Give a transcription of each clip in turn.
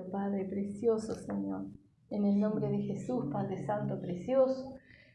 Padre precioso, Señor, en el nombre de Jesús, Padre Santo precioso,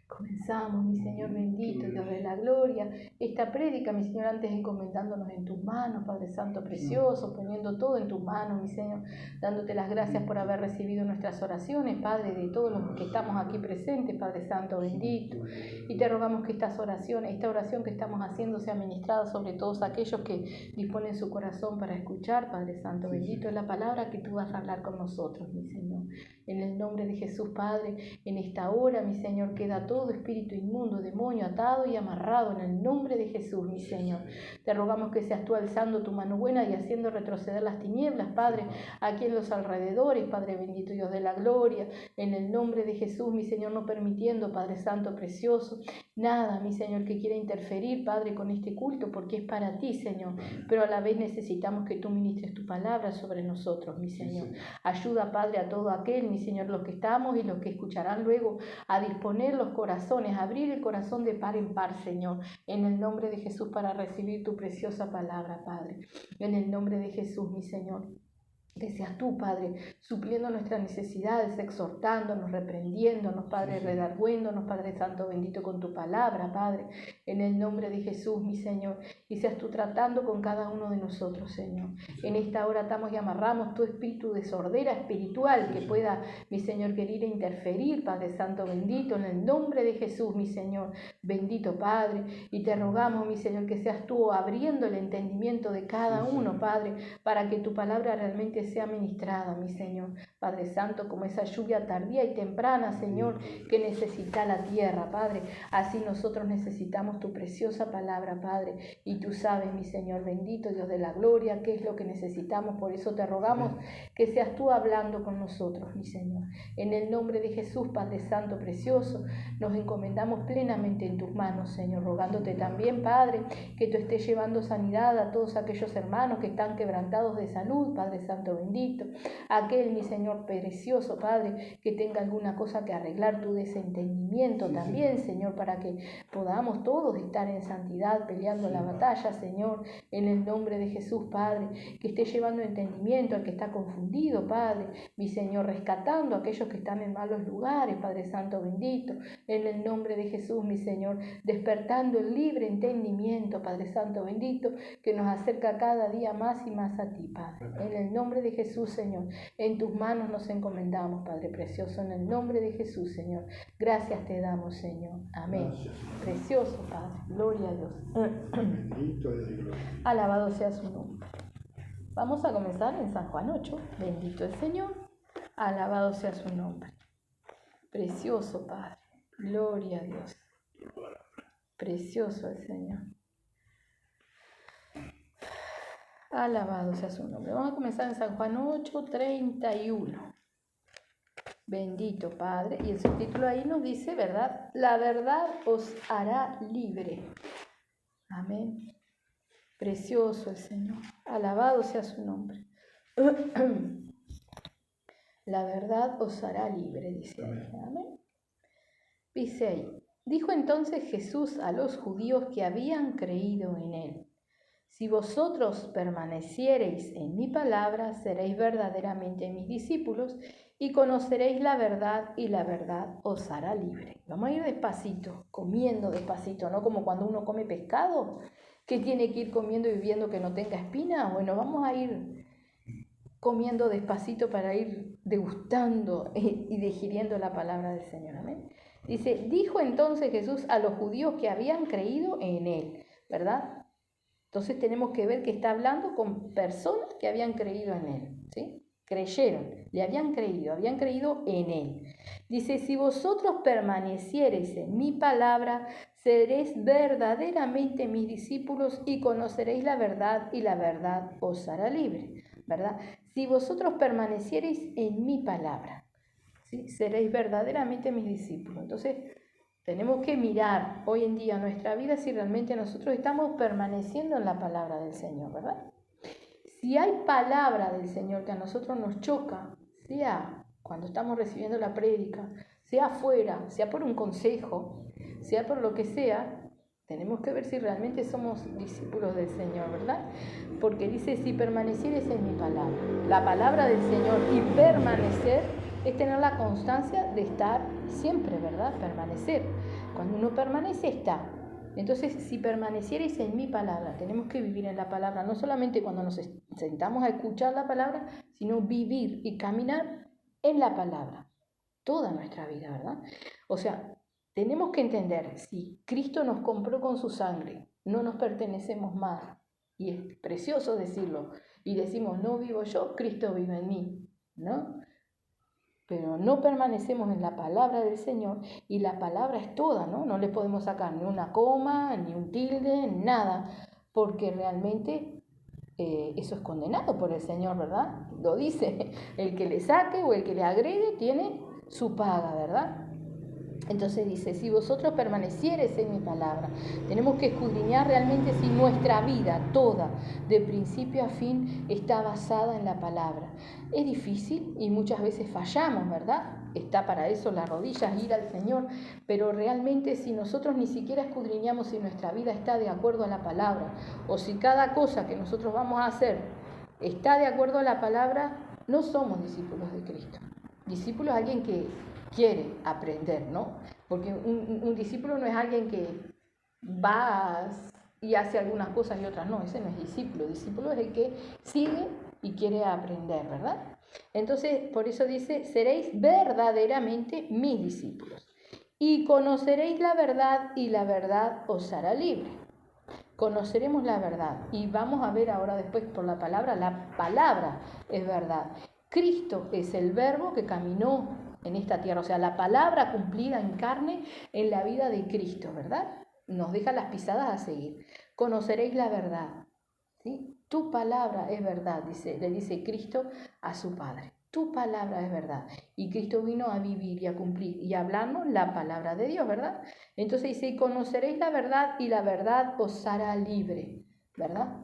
comenzamos, mi Señor bendito, Dios de la gloria, esta prédica, mi Señor, antes encomendándonos en tus manos, Padre Santo precioso, poniendo todo en tus manos, mi Señor, dándote las gracias por haber recibido nuestras oraciones, Padre, de todos los que estamos aquí presentes, Padre Santo bendito, y te rogamos que esta oración que estamos haciendo sea ministrada sobre todos aquellos que disponen su corazón para escuchar, Padre Santo bendito, es la palabra que tú vas a hablar con nosotros, mi Señor. En el nombre de Jesús, Padre, en esta hora, mi Señor, queda todo espíritu inmundo, demonio, atado y amarrado en el nombre de Jesús, mi Señor. Te rogamos que seas tú alzando tu mano buena y haciendo retroceder las tinieblas, Padre, aquí en los alrededores, Padre bendito, Dios de la gloria, en el nombre de Jesús, mi Señor, no permitiendo, Padre Santo precioso, nada, mi Señor, que quiera interferir, Padre, con este culto, porque es para ti, Señor, pero a la vez necesitamos que tú ministres tu palabra sobre nosotros, mi Señor. Ayuda, Padre, a todo aquel, mi Señor, los que estamos y los que escucharán luego, a disponer los corazones, a abrir el corazón de par en par, Señor, en el nombre de Jesús, para recibir tu preciosa palabra, Padre, en el nombre de Jesús, mi Señor. Que seas tú, Padre, supliendo nuestras necesidades, exhortándonos, reprendiéndonos, Padre, redargüéndonos, Padre Santo bendito, con tu palabra, Padre, en el nombre de Jesús, mi Señor, y seas tú tratando con cada uno de nosotros, Señor. En esta hora atamos y amarramos tu espíritu de sordera espiritual que pueda, mi Señor, querer interferir, Padre Santo bendito, en el nombre de Jesús, mi Señor, bendito Padre, y te rogamos, mi Señor, que seas tú abriendo el entendimiento de cada uno, Padre, para que tu palabra realmente sea ministrada, mi Señor, Padre Santo, como esa lluvia tardía y temprana, Señor, que necesita la tierra, Padre. Así nosotros necesitamos tu preciosa palabra, Padre, y tú sabes, mi Señor bendito, Dios de la gloria, qué es lo que necesitamos. Por eso te rogamos que seas tú hablando con nosotros, mi Señor. En el nombre de Jesús, Padre Santo precioso, nos encomendamos plenamente en tus manos, Señor, rogándote también, Padre, que tú estés llevando sanidad a todos aquellos hermanos que están quebrantados de salud, Padre Santo bendito, aquel, mi Señor precioso, Padre, que tenga alguna cosa que arreglar, tu desentendimiento también, Señor, para que podamos todos estar en santidad peleando la batalla, Señor, en el nombre de Jesús, Padre, que esté llevando entendimiento al que está confundido, Padre, mi Señor, rescatando a aquellos que están en malos lugares, Padre Santo bendito, en el nombre de Jesús, mi Señor, despertando el libre entendimiento, Padre Santo bendito, que nos acerca cada día más y más a ti, Padre, en el nombre de Jesús, Señor, en tus manos nos encomendamos, Padre precioso, en el nombre de Jesús, Señor, gracias te damos, Señor, amén. Gracias, precioso, Padre, gloria a Dios. Bendito es Dios. Alabado sea su nombre. Vamos a comenzar en San Juan 8, bendito el Señor, alabado sea su nombre. Precioso, Padre, gloria a Dios. Precioso el Señor. Alabado sea su nombre. Vamos a comenzar en San Juan 8, 31. Bendito Padre. Y el subtítulo ahí nos dice, ¿verdad? La verdad os hará libre. Amén. Precioso el Señor. Alabado sea su nombre. La verdad os hará libre, dice ahí. Amén. Dice ahí. Dijo entonces Jesús a los judíos que habían creído en él: si vosotros permaneciereis en mi palabra, seréis verdaderamente mis discípulos y conoceréis la verdad, y la verdad os hará libre. Vamos a ir despacito, comiendo despacito, ¿no? Como cuando uno come pescado, que tiene que ir comiendo y viviendo que no tenga espina. Bueno, vamos a ir comiendo despacito para ir degustando y digiriendo la palabra del Señor. Amén. Dice, dijo entonces Jesús a los judíos que habían creído en él, ¿verdad? Entonces tenemos que ver que está hablando con personas que habían creído en él, ¿sí? Creyeron, le habían creído en él. Dice, si vosotros permaneciereis en mi palabra, seréis verdaderamente mis discípulos y conoceréis la verdad, y la verdad os hará libre, ¿verdad? Si vosotros permaneciereis en mi palabra, ¿sí? Seréis verdaderamente mis discípulos. Entonces, tenemos que mirar hoy en día nuestra vida si realmente nosotros estamos permaneciendo en la palabra del Señor, ¿verdad? Si hay palabra del Señor que a nosotros nos choca, sea cuando estamos recibiendo la prédica, sea afuera, sea por un consejo, sea por lo que sea, Tenemos que ver si realmente somos discípulos del Señor, ¿verdad? Porque dice, si permanecieres en mi palabra. La palabra del Señor y permanecer es tener la constancia de estar siempre, ¿verdad? Permanecer. Cuando uno permanece, está. Entonces, si permanecierais en mi palabra, tenemos que vivir en la palabra, no solamente cuando nos sentamos a escuchar la palabra, sino vivir y caminar en la palabra. Toda nuestra vida, ¿verdad? O sea, tenemos que entender, si Cristo nos compró con su sangre, no nos pertenecemos más. Y es precioso decirlo. Y decimos, no vivo yo, Cristo vive en mí, ¿no? Pero no permanecemos en la palabra del Señor, y la palabra es toda, ¿no? No le podemos sacar ni una coma, ni un tilde, nada, porque realmente eso es condenado por el Señor, ¿verdad? Lo dice, el que le saque o el que le agrede tiene su paga, ¿verdad? Entonces dice, si vosotros permaneciereis en mi palabra, tenemos que escudriñar realmente si nuestra vida toda, de principio a fin, está basada en la palabra. Es difícil y muchas veces fallamos, ¿verdad? Está para eso las rodillas, ir al Señor, pero realmente si nosotros ni siquiera escudriñamos si nuestra vida está de acuerdo a la palabra, o si cada cosa que nosotros vamos a hacer está de acuerdo a la palabra, no somos discípulos de Cristo. Discípulo es alguien que quiere aprender, ¿no? Porque un discípulo no es alguien que va y hace algunas cosas y otras no, ese no es discípulo. Discípulo es el que sigue y quiere aprender, ¿verdad? Entonces, por eso dice, seréis verdaderamente mis discípulos y conoceréis la verdad y la verdad os hará libre. Conoceremos la verdad y vamos a ver ahora después por la palabra es verdad. Cristo es el verbo que caminó en esta tierra, o sea, la palabra cumplida en carne en la vida de Cristo, ¿verdad? Nos deja las pisadas a seguir. Conoceréis la verdad, ¿sí? Tu palabra es verdad, le dice Cristo a su Padre. Tu palabra es verdad. Y Cristo vino a vivir y a cumplir y a hablarnos la palabra de Dios, ¿verdad? Entonces dice, conoceréis la verdad y la verdad os hará libre, ¿verdad?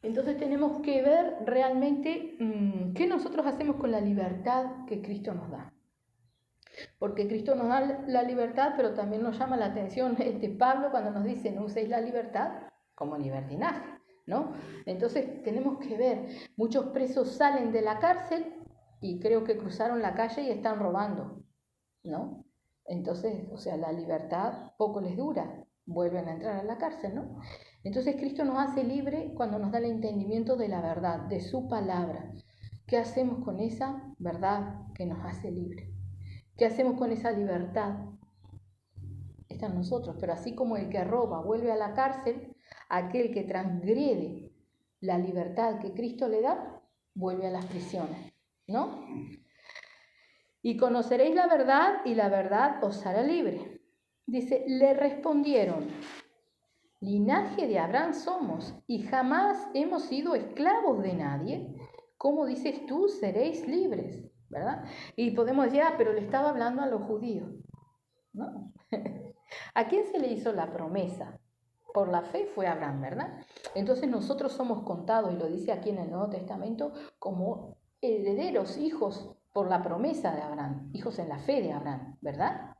Entonces tenemos que ver realmente qué nosotros hacemos con la libertad que Cristo nos da. Porque Cristo nos da la libertad, pero también nos llama la atención Pablo cuando nos dice, no uséis la libertad como libertinaje, ¿no? Entonces tenemos que ver, muchos presos salen de la cárcel y creo que cruzaron la calle y están robando, ¿no? Entonces, o sea, la libertad poco les dura, vuelven a entrar a la cárcel, ¿no? Entonces Cristo nos hace libre cuando nos da el entendimiento de la verdad, de su palabra. ¿Qué hacemos con esa verdad que nos hace libre? ¿Qué hacemos con esa libertad? Está en nosotros, pero así como el que roba vuelve a la cárcel, aquel que transgrede la libertad que Cristo le da, vuelve a las prisiones, ¿no? Y conoceréis la verdad y la verdad os hará libre. Dice, le respondieron, linaje de Abraham somos y jamás hemos sido esclavos de nadie. ¿Cómo dices tú, seréis libres? ¿Verdad? Y podemos decir, pero le estaba hablando a los judíos, ¿no? ¿A quién se le hizo la promesa? Por la fe fue Abraham, ¿verdad? Entonces nosotros somos contados, y lo dice aquí en el Nuevo Testamento, como herederos, hijos por la promesa de Abraham, hijos en la fe de Abraham, ¿verdad?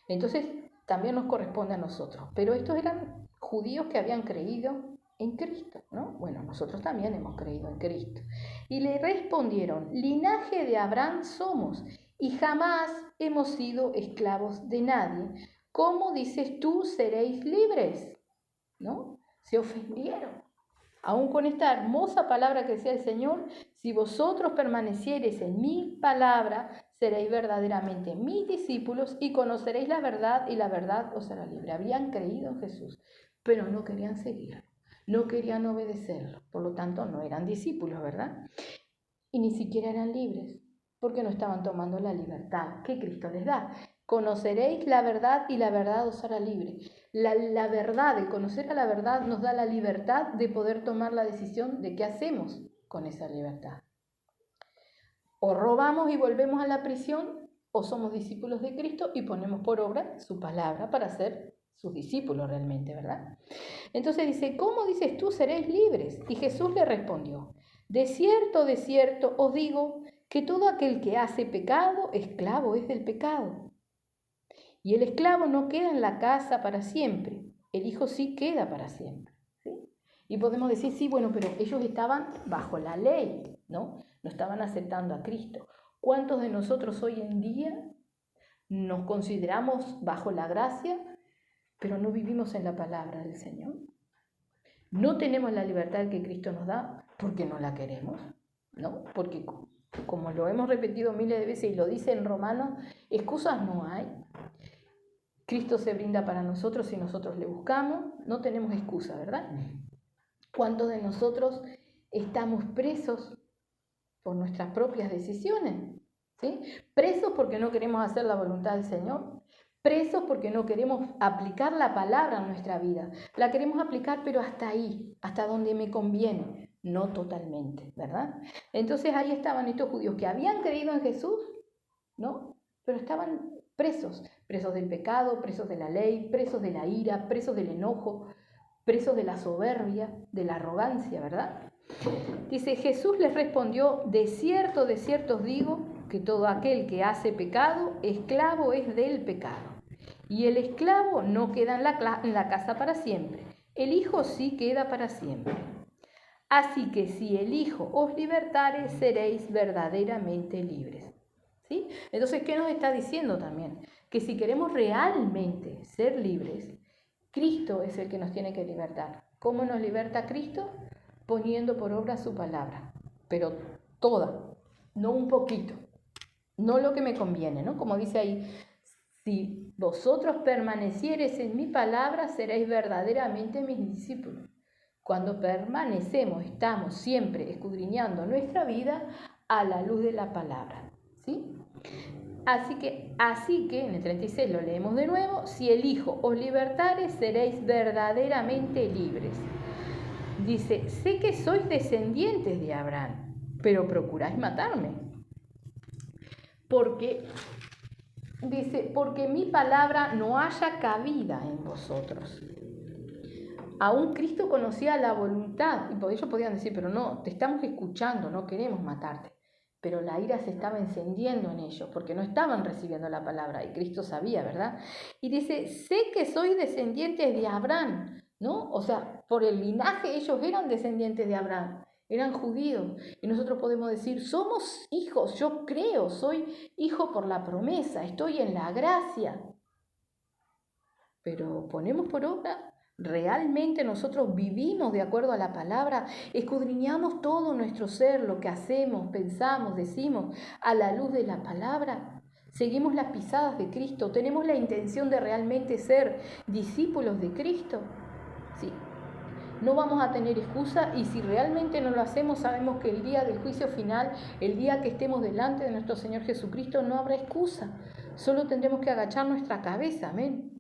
Entonces también nos corresponde a nosotros. Pero estos eran judíos que habían creído en Cristo, ¿no? Bueno, nosotros también hemos creído en Cristo. Y le respondieron, linaje de Abraham somos y jamás hemos sido esclavos de nadie. ¿Cómo dices tú, seréis libres? ¿No? Se ofendieron. Aún con esta hermosa palabra que decía el Señor, si vosotros permaneciereis en mi palabra, seréis verdaderamente mis discípulos y conoceréis la verdad y la verdad os hará libre. Habían creído en Jesús, pero no querían seguirlo, no querían obedecerlo, por lo tanto no eran discípulos, ¿verdad? Y ni siquiera eran libres, porque no estaban tomando la libertad que Cristo les da. Conoceréis la verdad y la verdad os hará libre. La verdad, el conocer a la verdad nos da la libertad de poder tomar la decisión de qué hacemos con esa libertad. O robamos y volvemos a la prisión, o somos discípulos de Cristo y ponemos por obra su palabra para ser sus discípulos realmente, ¿verdad? Entonces dice, ¿cómo dices tú seréis libres? Y Jesús le respondió, de cierto os digo que todo aquel que hace pecado, esclavo es del pecado. Y el esclavo no queda en la casa para siempre, el Hijo sí queda para siempre. ¿Sí? Y podemos decir, sí, bueno, pero ellos estaban bajo la ley, ¿no? No estaban aceptando a Cristo. ¿Cuántos de nosotros hoy en día nos consideramos bajo la gracia, pero no vivimos en la palabra del Señor? No tenemos la libertad que Cristo nos da porque no la queremos, ¿no? Porque como lo hemos repetido miles de veces y lo dice en Romanos, excusas no hay. Cristo se brinda para nosotros si nosotros le buscamos, no tenemos excusa, ¿verdad? ¿Cuántos de nosotros estamos presos por nuestras propias decisiones? ¿Sí? Presos porque no queremos hacer la voluntad del Señor, presos porque no queremos aplicar la palabra en nuestra vida. La queremos aplicar, pero hasta ahí, hasta donde me conviene, no totalmente, ¿verdad? Entonces ahí estaban estos judíos que habían creído en Jesús, ¿no? Pero estaban presos, presos del pecado, presos de la ley, presos de la ira, presos del enojo, presos de la soberbia, de la arrogancia, ¿verdad? Dice, Jesús les respondió, de cierto os digo, que todo aquel que hace pecado, esclavo es del pecado. Y el esclavo no queda en la casa para siempre, el Hijo sí queda para siempre. Así que si el Hijo os libertare, seréis verdaderamente libres. ¿Sí? Entonces, ¿qué nos está diciendo también? Que si queremos realmente ser libres, Cristo es el que nos tiene que libertar. ¿Cómo nos liberta Cristo? Poniendo por obra su palabra, pero toda, no un poquito, no lo que me conviene, ¿no? Como dice ahí, si vosotros permaneciereis en mi palabra, seréis verdaderamente mis discípulos. Cuando permanecemos, estamos siempre escudriñando nuestra vida a la luz de la palabra, ¿sí? Así que, en el 36 lo leemos de nuevo, si el Hijo os libertare, seréis verdaderamente libres. Dice, sé que sois descendientes de Abraham, pero procuráis matarme. Porque mi palabra no haya cabida en vosotros. Aún Cristo conocía la voluntad, y por ello podían decir, pero no, te estamos escuchando, no queremos matarte. Pero la ira se estaba encendiendo en ellos, porque no estaban recibiendo la palabra, y Cristo sabía, ¿verdad? Y dice, sé que sois descendientes de Abraham, ¿no? O sea, por el linaje ellos eran descendientes de Abraham, eran judíos. Y nosotros podemos decir, somos hijos, yo creo, soy hijo por la promesa, estoy en la gracia. Pero ponemos por obra. ¿Realmente nosotros vivimos de acuerdo a la palabra? ¿Escudriñamos todo nuestro ser, lo que hacemos, pensamos, decimos, a la luz de la palabra? ¿Seguimos las pisadas de Cristo? ¿Tenemos la intención de realmente ser discípulos de Cristo? Sí. No vamos a tener excusa, y si realmente no lo hacemos, sabemos que el día del juicio final, el día que estemos delante de nuestro Señor Jesucristo, no habrá excusa. Solo tendremos que agachar nuestra cabeza. Amén.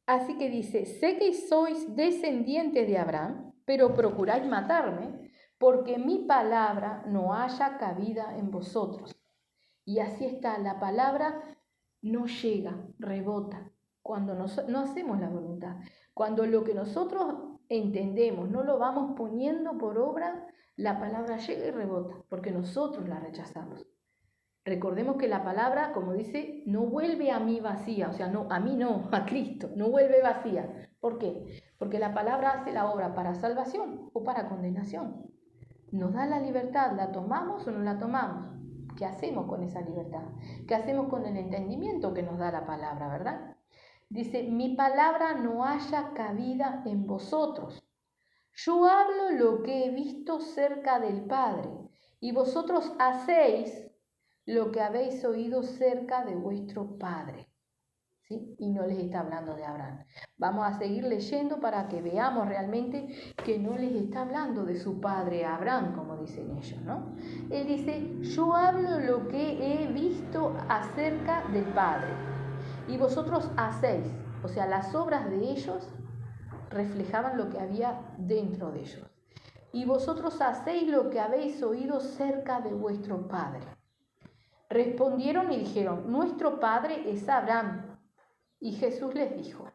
Así que dice, sé que sois descendientes de Abraham, pero procuráis matarme, porque mi palabra no haya cabida en vosotros. Y así está, la palabra no llega, rebota, cuando no hacemos la voluntad. Cuando lo que nosotros entendemos no lo vamos poniendo por obra, la palabra llega y rebota, porque nosotros la rechazamos. Recordemos que la palabra, como dice, no vuelve a mí vacía, o sea, no, a mí no, a Cristo, no vuelve vacía. ¿Por qué? Porque la palabra hace la obra para salvación o para condenación. Nos da la libertad, ¿la tomamos o no la tomamos? ¿Qué hacemos con esa libertad? ¿Qué hacemos con el entendimiento que nos da la palabra, verdad? Dice, mi palabra no haya cabida en vosotros. Yo hablo lo que he visto cerca del Padre, y vosotros hacéis lo que habéis oído cerca de vuestro padre. ¿Sí? Y no les está hablando de Abraham. Vamos a seguir leyendo para que veamos realmente que no les está hablando de su padre Abraham, como dicen ellos, ¿no? Él dice, yo hablo lo que he visto acerca del Padre, y vosotros hacéis. O sea, las obras de ellos reflejaban lo que había dentro de ellos. Y vosotros hacéis lo que habéis oído cerca de vuestro Padre. Respondieron y dijeron, nuestro padre es Abraham. Y Jesús les dijo,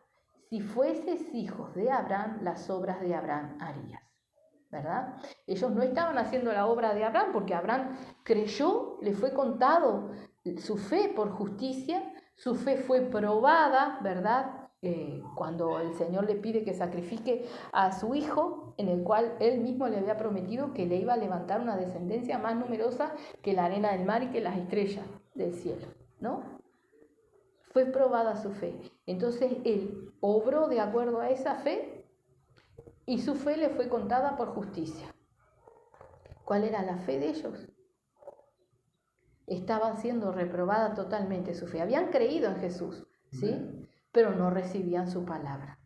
si fueses hijos de Abraham, las obras de Abraham harías. ¿Verdad? Ellos no estaban haciendo la obra de Abraham porque Abraham creyó, le fue contado su fe por justicia, su fe fue probada, ¿verdad? cuando el Señor le pide que sacrifique a su hijo, en el cual él mismo le había prometido que le iba a levantar una descendencia más numerosa que la arena del mar y que las estrellas del cielo, ¿no? Fue probada su fe. Entonces él obró de acuerdo a esa fe y su fe le fue contada por justicia. ¿Cuál era la fe de ellos? Estaba siendo reprobada totalmente su fe. Habían creído en Jesús, ¿sí? Pero no recibían su palabra.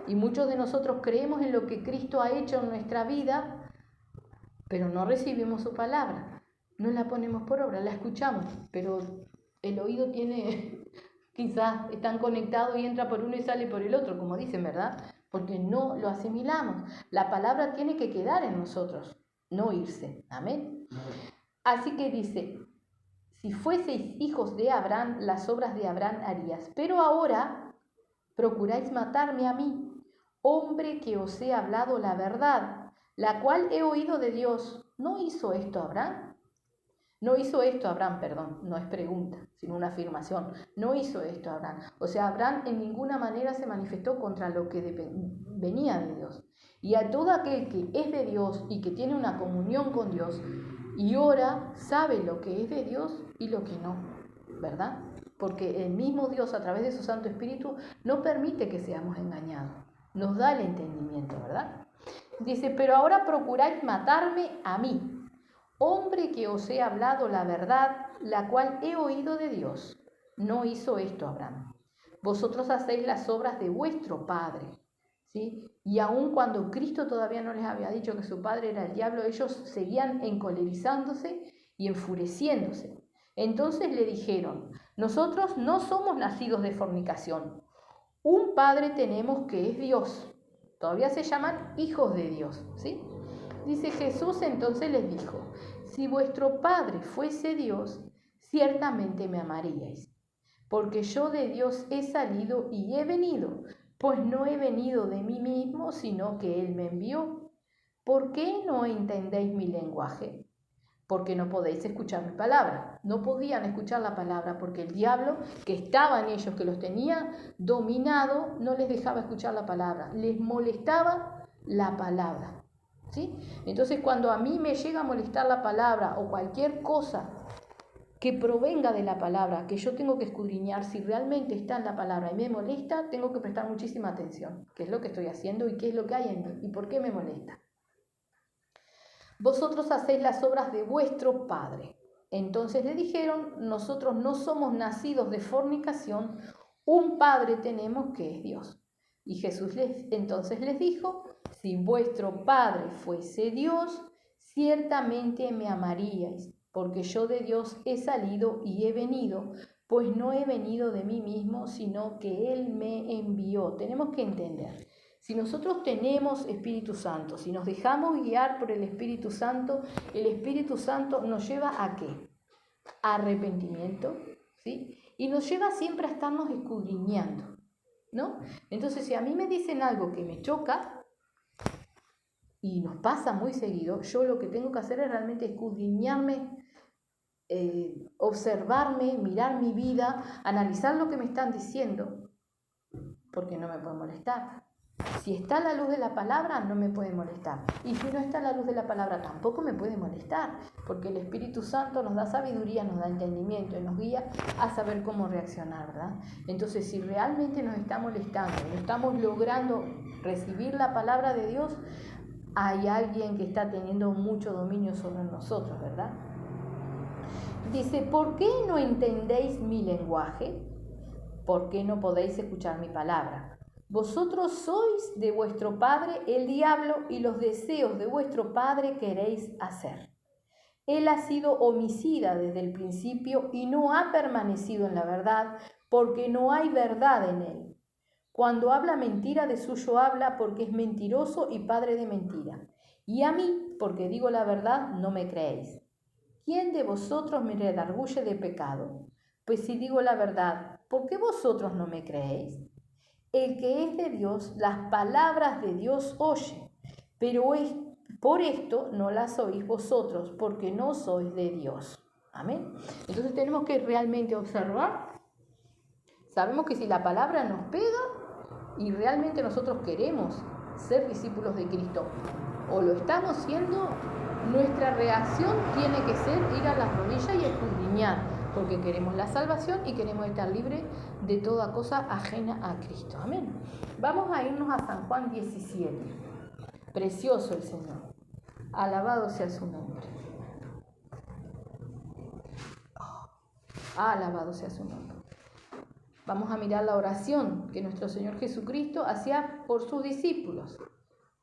Y muchos de nosotros creemos en lo que Cristo ha hecho en nuestra vida, pero no recibimos su palabra. No la ponemos por obra, la escuchamos, pero el oído tiene, quizás están conectados y entra por uno y sale por el otro, como dicen, ¿verdad? Porque no lo asimilamos. La palabra tiene que quedar en nosotros, no irse. Amén. Así que dice: si fueseis hijos de Abraham, las obras de Abraham harías. Pero ahora procuráis matarme a mí, hombre que os he hablado la verdad, la cual he oído de Dios. ¿No hizo esto Abraham? No hizo esto Abraham, perdón, no es pregunta, sino una afirmación. No hizo esto Abraham. O sea, Abraham en ninguna manera se manifestó contra lo que venía de Dios. Y a todo aquel que es de Dios y que tiene una comunión con Dios y ora, sabe lo que es de Dios y lo que no, ¿verdad? Porque el mismo Dios, a través de su Santo Espíritu, no permite que seamos engañados. Nos da el entendimiento, ¿verdad? Dice: pero ahora procuráis matarme a mí, hombre que os he hablado la verdad, la cual he oído de Dios. No hizo esto Abraham. Vosotros hacéis las obras de vuestro padre, ¿sí? Y aun cuando Cristo todavía no les había dicho que su padre era el diablo, ellos seguían encolerizándose y enfureciéndose. Entonces le dijeron: nosotros no somos nacidos de fornicación. Un padre tenemos que es Dios. Todavía se llaman hijos de Dios, ¿sí? Dice Jesús, entonces les dijo: si vuestro padre fuese Dios, ciertamente me amaríais, porque yo de Dios he salido y he venido, pues no he venido de mí mismo, sino que Él me envió. ¿Por qué no entendéis mi lenguaje? Porque no podéis escuchar mi palabra. No podían escuchar la palabra porque el diablo que estaba en ellos, que los tenía dominado, no les dejaba escuchar la palabra. Les molestaba la palabra, ¿sí? Entonces, cuando a mí me llega a molestar la palabra o cualquier cosa que provenga de la palabra, que yo tengo que escudriñar si realmente está en la palabra y me molesta, tengo que prestar muchísima atención. ¿Qué es lo que estoy haciendo y qué es lo que hay en mí y por qué me molesta? Vosotros hacéis las obras de vuestro padre. Entonces le dijeron: nosotros no somos nacidos de fornicación, un padre tenemos que es Dios. Y Jesús entonces les dijo: si vuestro padre fuese Dios, ciertamente me amaríais, porque yo de Dios he salido y he venido, pues no he venido de mí mismo, sino que Él me envió. Tenemos que entender. Si nosotros tenemos Espíritu Santo, si nos dejamos guiar por el Espíritu Santo, el Espíritu Santo nos lleva ¿a qué? A arrepentimiento, ¿sí? Y nos lleva siempre a estarnos escudriñando, ¿no? Entonces, si a mí me dicen algo que me choca, y nos pasa muy seguido, yo lo que tengo que hacer es realmente escudriñarme, observarme, mirar mi vida, analizar lo que me están diciendo, porque no me puede molestar. Si está a la luz de la palabra, no me puede molestar. Y si no está a la luz de la palabra, tampoco me puede molestar, porque el Espíritu Santo nos da sabiduría, nos da entendimiento y nos guía a saber cómo reaccionar, ¿verdad? Entonces, si realmente nos está molestando, no estamos logrando recibir la palabra de Dios, hay alguien que está teniendo mucho dominio sobre nosotros, ¿verdad? Dice: ¿por qué no entendéis mi lenguaje? ¿Por qué no podéis escuchar mi palabra? Vosotros sois de vuestro padre el diablo, y los deseos de vuestro padre queréis hacer. Él ha sido homicida desde el principio y no ha permanecido en la verdad, porque no hay verdad en él. Cuando habla mentira, de suyo habla, porque es mentiroso y padre de mentira. Y a mí, porque digo la verdad, no me creéis. ¿Quién de vosotros me redarguye de pecado? Pues si digo la verdad, ¿por qué vosotros no me creéis? El que es de Dios, las palabras de Dios oye, pero por esto no las oís vosotros, porque no sois de Dios. Amén. Entonces tenemos que realmente observar. Sabemos que si la palabra nos pega, y realmente nosotros queremos ser discípulos de Cristo, o lo estamos siendo, nuestra reacción tiene que ser ir a las rodillas y escudriñar, porque queremos la salvación y queremos estar libres de toda cosa ajena a Cristo. Amén. Vamos a irnos a San Juan 17. Precioso el Señor. Alabado sea su nombre. Alabado sea su nombre. Vamos a mirar la oración que nuestro Señor Jesucristo hacía por sus discípulos.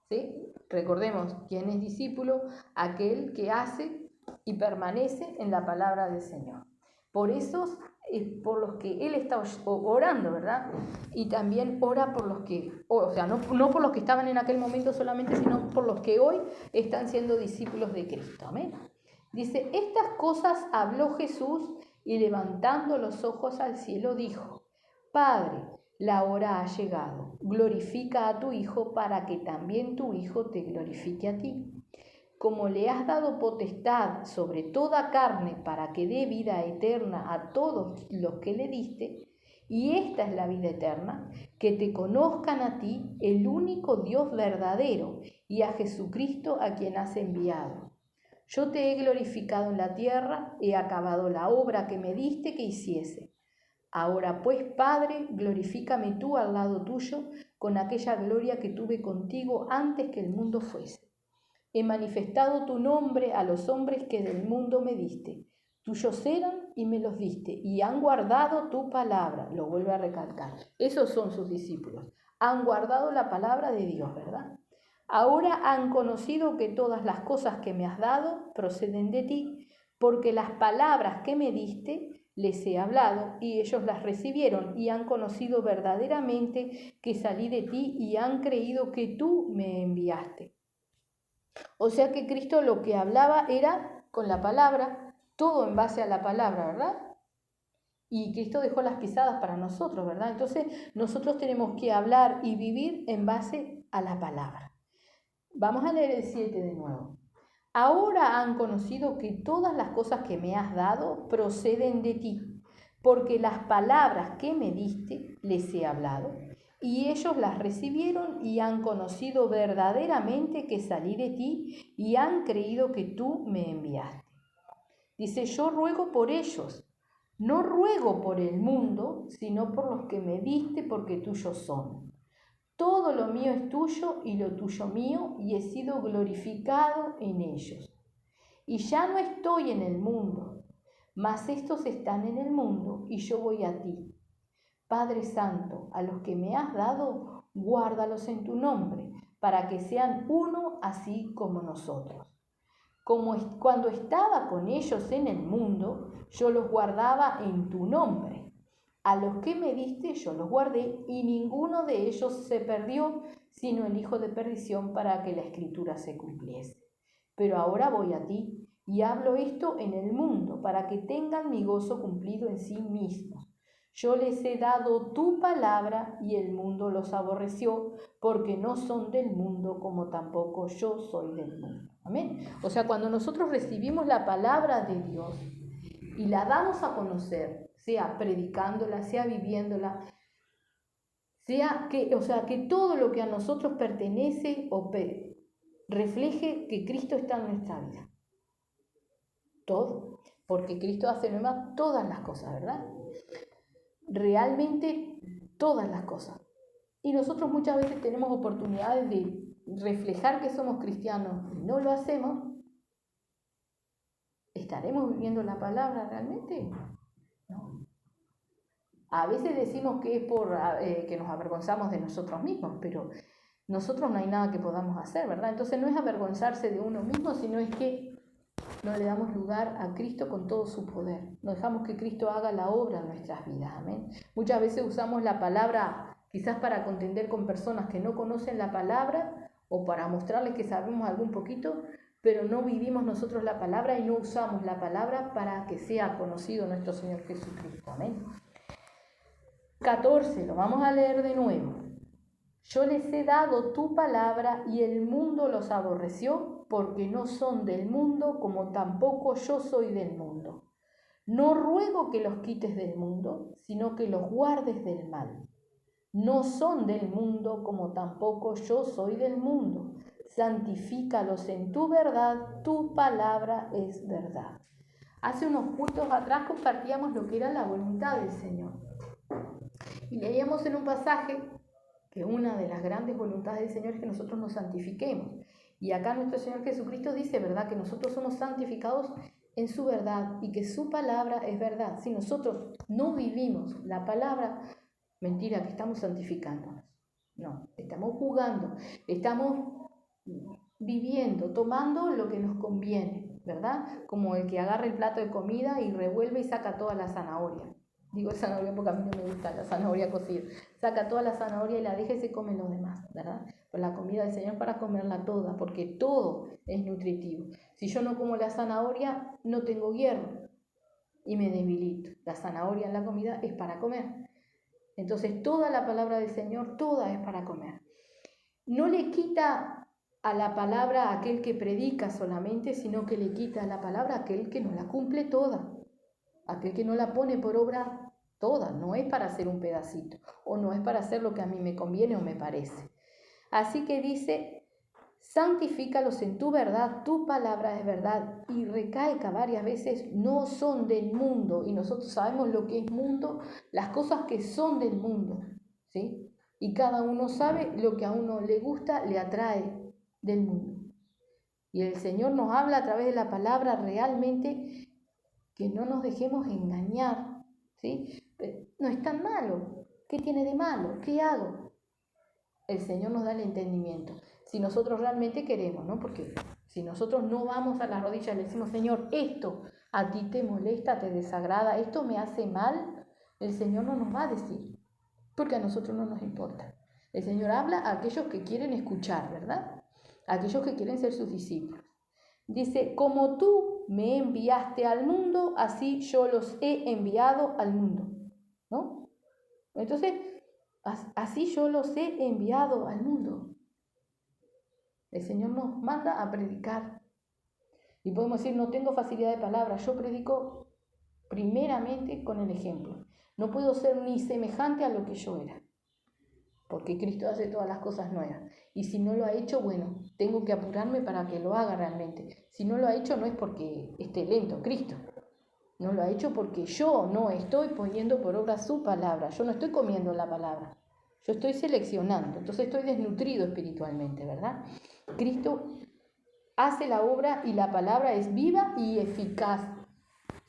¿Sí? Recordemos, ¿quién es discípulo? Aquel que hace y permanece en la palabra del Señor. Por esos es por los que Él está orando, ¿verdad? Y también ora por los que, o sea, no por los que estaban en aquel momento solamente, sino por los que hoy están siendo discípulos de Cristo. Amén. Dice, estas cosas habló Jesús y levantando los ojos al cielo dijo, Padre, la hora ha llegado, glorifica a tu Hijo para que también tu Hijo te glorifique a ti. Como le has dado potestad sobre toda carne para que dé vida eterna a todos los que le diste, y esta es la vida eterna, que te conozcan a ti, el único Dios verdadero, y a Jesucristo a quien has enviado. Yo te he glorificado en la tierra, he acabado la obra que me diste que hiciese. Ahora pues, Padre, glorifícame tú al lado tuyo con aquella gloria que tuve contigo antes que el mundo fuese. He manifestado tu nombre a los hombres que del mundo me diste. Tuyos eran y me los diste, y han guardado tu palabra. Lo vuelvo a recalcar. Esos son sus discípulos. Han guardado la palabra de Dios, ¿verdad? Ahora han conocido que todas las cosas que me has dado proceden de ti, porque las palabras que me diste les he hablado, y ellos las recibieron, y han conocido verdaderamente que salí de ti, y han creído que tú me enviaste. O sea que Cristo lo que hablaba era con la palabra, todo en base a la palabra, ¿verdad? Y Cristo dejó las pisadas para nosotros, ¿verdad? Entonces nosotros tenemos que hablar y vivir en base a la palabra. Vamos a leer el 7 de nuevo. Ahora han conocido que todas las cosas que me has dado proceden de ti, porque las palabras que me diste les he hablado. Y ellos las recibieron y han conocido verdaderamente que salí de ti y han creído que tú me enviaste. Dice, yo ruego por ellos, no ruego por el mundo, sino por los que me diste porque tuyos son. Todo lo mío es tuyo y lo tuyo mío, y he sido glorificado en ellos. Y ya no estoy en el mundo, mas estos están en el mundo y yo voy a ti. Padre Santo, a los que me has dado, guárdalos en tu nombre, para que sean uno así como nosotros. Cuando estaba con ellos en el mundo, yo los guardaba en tu nombre. A los que me diste yo los guardé, y ninguno de ellos se perdió, sino el hijo de perdición, para que la escritura se cumpliese. Pero ahora voy a ti, y hablo esto en el mundo, para que tengan mi gozo cumplido en sí mismos. Yo les he dado tu palabra y el mundo los aborreció, porque no son del mundo como tampoco yo soy del mundo. Amén. O sea, cuando nosotros recibimos la palabra de Dios y la damos a conocer, sea predicándola, sea viviéndola, que todo lo que a nosotros pertenece refleje que Cristo está en nuestra vida. Todo, porque Cristo hace nuevas todas las cosas, ¿verdad? Realmente todas las cosas. Y nosotros muchas veces tenemos oportunidades de reflejar que somos cristianos y no lo hacemos. ¿Estaremos viviendo la palabra realmente? No. A veces decimos que es por que nos avergonzamos de nosotros mismos, pero nosotros no hay nada que podamos hacer, ¿verdad? Entonces no es avergonzarse de uno mismo, sino es que no le damos lugar a Cristo con todo su poder. No dejamos que Cristo haga la obra en nuestras vidas. Amén. Muchas veces usamos la palabra quizás para contender con personas que no conocen la palabra o para mostrarles que sabemos algún poquito, pero no vivimos nosotros la palabra y no usamos la palabra para que sea conocido nuestro Señor Jesucristo. Amén. 14, lo vamos a leer de nuevo. Yo les he dado tu palabra y el mundo los aborreció, porque no son del mundo como tampoco yo soy del mundo. No ruego que los quites del mundo, sino que los guardes del mal. No son del mundo como tampoco yo soy del mundo. Santifícalos en tu verdad, tu palabra es verdad. Hace unos cultos atrás compartíamos lo que era la voluntad del Señor. Y leíamos en un pasaje que una de las grandes voluntades del Señor es que nosotros nos santifiquemos. Y acá nuestro Señor Jesucristo dice, ¿verdad?, que nosotros somos santificados en su verdad y que su palabra es verdad. Si nosotros no vivimos la palabra, mentira que estamos santificándonos. No, estamos jugando, estamos viviendo, tomando lo que nos conviene, ¿verdad? Como el que agarra el plato de comida y revuelve y saca toda la zanahoria. Digo zanahoria porque a mí no me gusta la zanahoria cocida. Saca toda la zanahoria y la deja y se come los demás, ¿verdad? Pues la comida del Señor es para comerla toda, porque todo es nutritivo. Si yo no como la zanahoria, no tengo hierro y me debilito. La zanahoria en la comida es para comer. Entonces toda la palabra del Señor, toda es para comer. No le quita a la palabra a aquel que predica solamente, sino que le quita a la palabra a aquel que no la cumple toda. Aquel que no la pone por obra toda, no es para hacer un pedacito, o no es para hacer lo que a mí me conviene o me parece. Así que dice, santifícalos en tu verdad, tu palabra es verdad, y recalca varias veces, no son del mundo, y nosotros sabemos lo que es mundo, las cosas que son del mundo, ¿sí? Y cada uno sabe lo que a uno le gusta, le atrae del mundo. Y el Señor nos habla a través de la palabra realmente que no nos dejemos engañar, ¿sí? No es tan malo. ¿Qué tiene de malo? ¿Qué hago? El Señor nos da el entendimiento. Si nosotros realmente queremos, ¿no? Porque si nosotros no vamos a las rodillas y le decimos, Señor, esto a ti te molesta, te desagrada, esto me hace mal, el Señor no nos va a decir, porque a nosotros no nos importa. El Señor habla a aquellos que quieren escuchar, ¿verdad? A aquellos que quieren ser sus discípulos. Dice, como tú me enviaste al mundo, así yo los he enviado al mundo, ¿no? Entonces, así yo los he enviado al mundo. El Señor nos manda a predicar. Y podemos decir, no tengo facilidad de palabra, yo predico primeramente con el ejemplo. No puedo ser ni semejante a lo que yo era, porque Cristo hace todas las cosas nuevas. Y si no lo ha hecho, bueno, tengo que apurarme para que lo haga realmente. Si no lo ha hecho, no es porque esté lento Cristo. No lo ha hecho porque yo no estoy poniendo por obra su palabra. Yo no estoy comiendo la palabra. Yo estoy seleccionando. Entonces estoy desnutrido espiritualmente, ¿verdad? Cristo hace la obra y la palabra es viva y eficaz.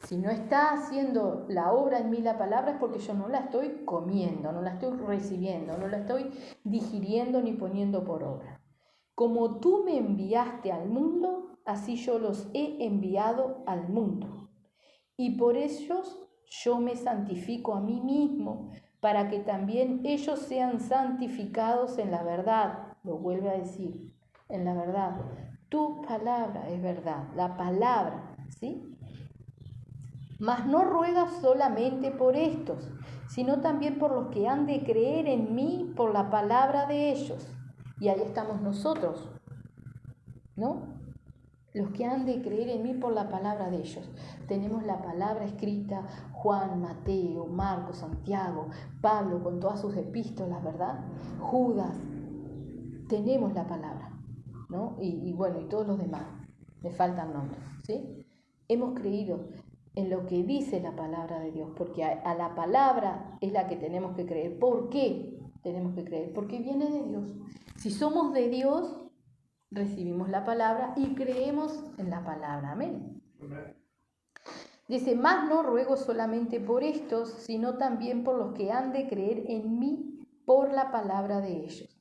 Si no está haciendo la obra en mí la palabra es porque yo no la estoy comiendo, no la estoy recibiendo, no la estoy digiriendo ni poniendo por obra. Como tú me enviaste al mundo, así yo los he enviado al mundo. Y por ellos yo me santifico a mí mismo, para que también ellos sean santificados en la verdad. Lo vuelve a decir, en la verdad. Tu palabra es verdad, la palabra, ¿sí? Mas no ruegas solamente por estos, sino también por los que han de creer en mí por la palabra de ellos. Y ahí estamos nosotros, ¿no? Los que han de creer en mí por la palabra de ellos. Tenemos la palabra escrita, Juan, Mateo, Marcos, Santiago, Pablo con todas sus epístolas, ¿verdad? Judas. Tenemos la palabra, ¿no? Y bueno, y todos los demás. Me faltan nombres, ¿sí? Hemos creído en lo que dice la palabra de Dios, porque a la palabra es la que tenemos que creer. ¿Por qué tenemos que creer? Porque viene de Dios. Si somos de Dios, recibimos la palabra y creemos en la palabra. Amén. Dice, más no ruego solamente por estos, sino también por los que han de creer en mí por la palabra de ellos,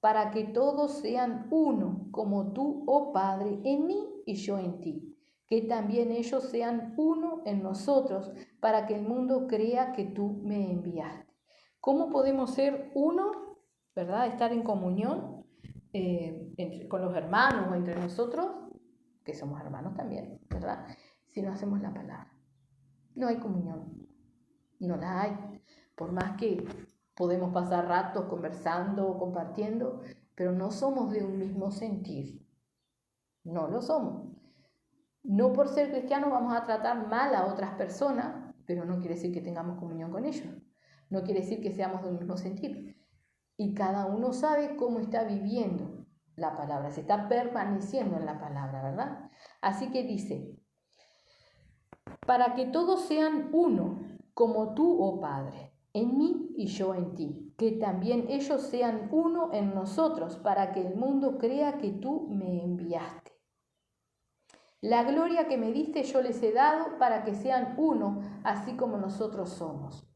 para que todos sean uno, como tú, oh Padre, en mí y yo en ti. Que también ellos sean uno en nosotros, para que el mundo crea que tú me enviaste. ¿Cómo podemos ser uno, verdad? Estar en comunión con los hermanos o entre nosotros, que somos hermanos también, ¿verdad? Si no hacemos la palabra. No hay comunión, no la hay. Por más que podemos pasar ratos conversando, compartiendo, pero no somos de un mismo sentir. No lo somos. No por ser cristianos vamos a tratar mal a otras personas, pero no quiere decir que tengamos comunión con ellos. No quiere decir que seamos de un mismo sentir. Y cada uno sabe cómo está viviendo la palabra, se está permaneciendo en la palabra, ¿verdad? Así que dice, para que todos sean uno, como tú, oh Padre, en mí y yo en ti, que también ellos sean uno en nosotros, para que el mundo crea que tú me enviaste. La gloria que me diste yo les he dado para que sean uno, así como nosotros somos.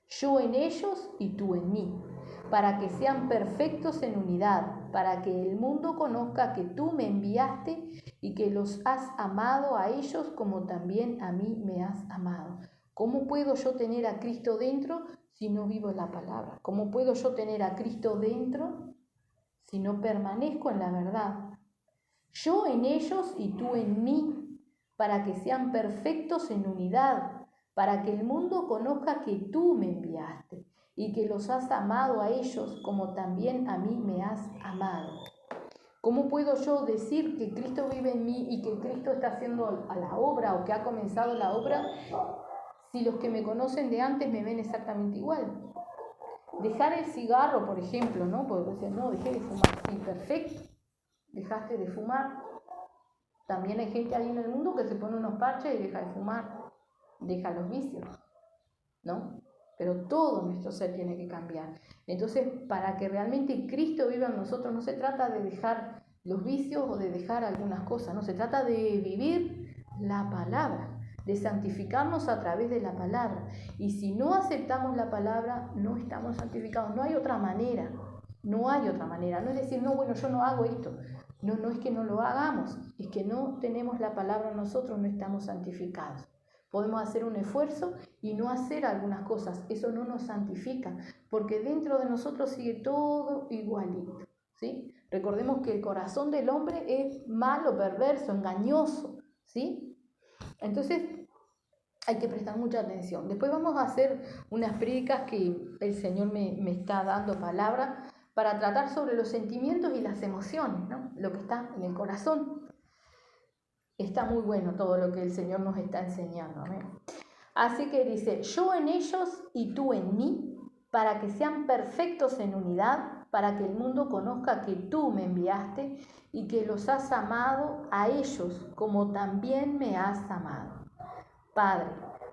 Yo en ellos y tú en mí, para que sean perfectos en unidad, para que el mundo conozca que tú me enviaste y que los has amado a ellos como también a mí me has amado. ¿Cómo puedo yo tener a Cristo dentro si no vivo la palabra? ¿Cómo puedo yo tener a Cristo dentro si no permanezco en la verdad? Yo en ellos y tú en mí, para que sean perfectos en unidad, para que el mundo conozca que tú me enviaste y que los has amado a ellos como también a mí me has amado. ¿Cómo puedo yo decir que Cristo vive en mí y que Cristo está haciendo a la obra o que ha comenzado la obra si los que me conocen de antes me ven exactamente igual? Dejar el cigarro, por ejemplo, ¿no? Porque decir, no, dejé de fumar. Sí, perfecto. Dejaste de fumar. También hay gente ahí en el mundo que se pone unos parches y deja de fumar, deja los vicios, ¿no? Pero todo nuestro ser tiene que cambiar. Entonces, para que realmente Cristo viva en nosotros, no se trata de dejar los vicios o de dejar algunas cosas, no, se trata de vivir la palabra, de santificarnos a través de la palabra. Y si no aceptamos la palabra, no estamos santificados, no hay otra manera. No hay otra manera, no es decir, no, bueno, yo no hago esto. No, no es que no lo hagamos, es que no tenemos la palabra en nosotros, no estamos santificados. Podemos hacer un esfuerzo y no hacer algunas cosas, eso no nos santifica, porque dentro de nosotros sigue todo igualito, ¿sí? Recordemos que el corazón del hombre es malo, perverso, engañoso, ¿sí? Entonces hay que prestar mucha atención. Después vamos a hacer unas prédicas que el Señor me está dando palabra para tratar sobre los sentimientos y las emociones, ¿no? Lo que está en el corazón. Está muy bueno todo lo que el Señor nos está enseñando. ¿Amén? Así que dice, yo en ellos y tú en mí, para que sean perfectos en unidad, para que el mundo conozca que tú me enviaste y que los has amado a ellos como también me has amado. Padre,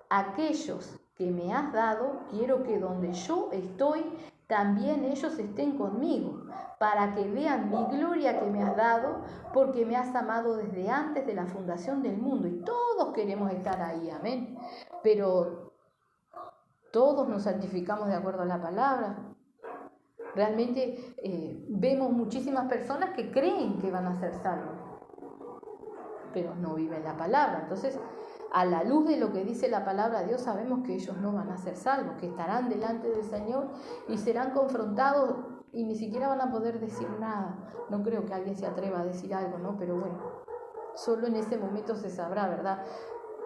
aquellos que me has dado, quiero que donde yo estoy, también ellos estén conmigo, para que vean mi gloria que me has dado, porque me has amado desde antes de la fundación del mundo. Y todos queremos estar ahí, amén. Pero todos nos santificamos de acuerdo a la palabra. Realmente vemos muchísimas personas que creen que van a ser salvos, pero no viven la palabra. Entonces, a la luz de lo que dice la palabra de Dios, sabemos que ellos no van a ser salvos, que estarán delante del Señor y serán confrontados y ni siquiera van a poder decir nada. No creo que alguien se atreva a decir algo, ¿no? Pero bueno, solo en ese momento se sabrá, ¿verdad?